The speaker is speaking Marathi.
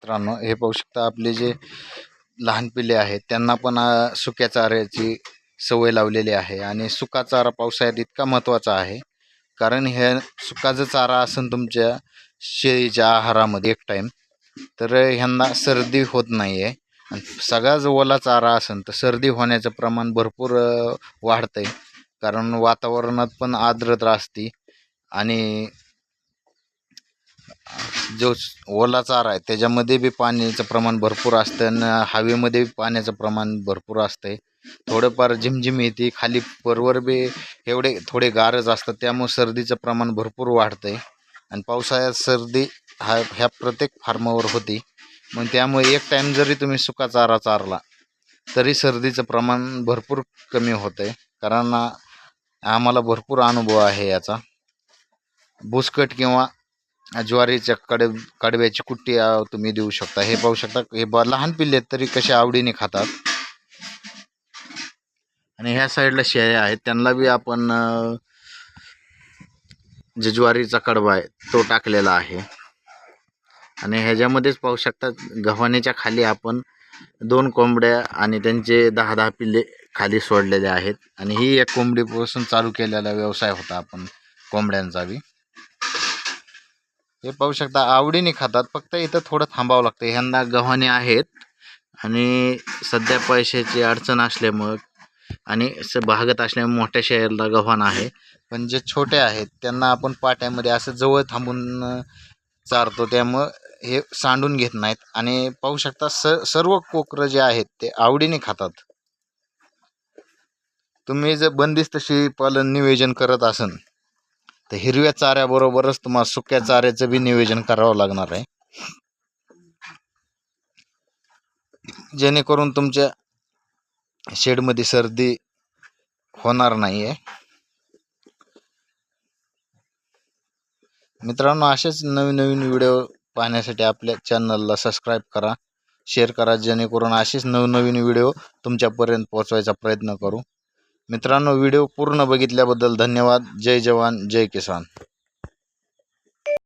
मित्रांनो, हे पाहू शकता आपले जे लहान पिल्ले आहेत त्यांना पण सुक्या चाऱ्याची सवय लावलेली आहे. आणि सुका चारा पावसाळ्यात इतका महत्त्वाचा आहे, कारण हे सुका जर चारा असेल तुमच्या शेळीच्या आहारामध्ये एक टाईम, तर ह्यांना सर्दी होत नाही आहे. आणि सगळा जो ओला चारा असेल तर सर्दी होण्याचं प्रमाण भरपूर वाढतं आहे, कारण वातावरणात पण आर्द्रता असते आणि जो ओला चारा आहे त्याच्यामध्ये बी पाण्याचं प्रमाण भरपूर असतं आणि हवेमध्ये पाण्याचं प्रमाण भरपूर असतंय. थोडंफार झिमझिम येते, खाली परवर बी एवढे थोडे गारच असतात, त्यामुळे सर्दीचं प्रमाण भरपूर वाढतंय. आणि पावसाळ्यात सर्दी ह्या प्रत्येक फार्मावर होती. मग त्यामुळे एक टाईम जरी तुम्ही सुका चारा चारला तरी सर्दीचं प्रमाण भरपूर कमी होतं आहे. कारण आम्हाला भरपूर अनुभव आहे याचा. बुसकट किंवा ज्वारीच्या कडव्याची कुट्टी तुम्ही देऊ शकता. हे पाहू शकता, हे लहान पिल्ले तरी कशा आवडीने खातात. आणि ह्या साईडला शेळ्या आहेत, त्यांना बी आपण जे ज्वारीचा कडवा आहे तो टाकलेला आहे. आणि ह्याच्यामध्येच पाहू शकता गव्हाणीच्या खाली आपण 2 कोंबड्या आणि त्यांचे 10-10 पिल्ले खाली सोडलेले आहेत. आणि ही एक कोंबडीपासून चालू केलेला व्यवसाय होता आपण कोंबड्यांचा बी. हे पाहू शकता आवडीने खातात, फक्त इथं थोडं थांबावं लागतं. ह्यांना गव्हाणे आहेत आणि सध्या पैशाची अडचण असल्यामुळं आणि भागत असल्यामुळे मोठ्या शहराला गव्हाण आहे, पण जे छोटे आहेत त्यांना आपण पाट्यामध्ये असं जवळ थांबून चारतो, त्यामुळं हे सांडून घेत नाहीत. आणि पाहू शकता सर्व कोकरं जे आहेत ते आवडीने खातात. तुम्ही जर बंदिस्त शेळीपालन नियोजन करत असाल तर हिरव्या चाऱ्याबरोबरच तुम्हाला सुक्या चाऱ्याचं बी नियोजन करावं लागणार आहे, जेणेकरून तुमच्या शेडमध्ये सर्दी होणार नाही आहे. मित्रांनो, असेच नवीन नवीन व्हिडिओ पाहण्यासाठी आपल्या चॅनलला सबस्क्राईब करा, शेअर करा, जेणेकरून असेच नवनवीन व्हिडिओ तुमच्यापर्यंत पोहोचवायचा प्रयत्न करू. मित्रांनो, व्हिडिओ पूर्ण बघितल्याबद्दल धन्यवाद. जय जवान जय किसान.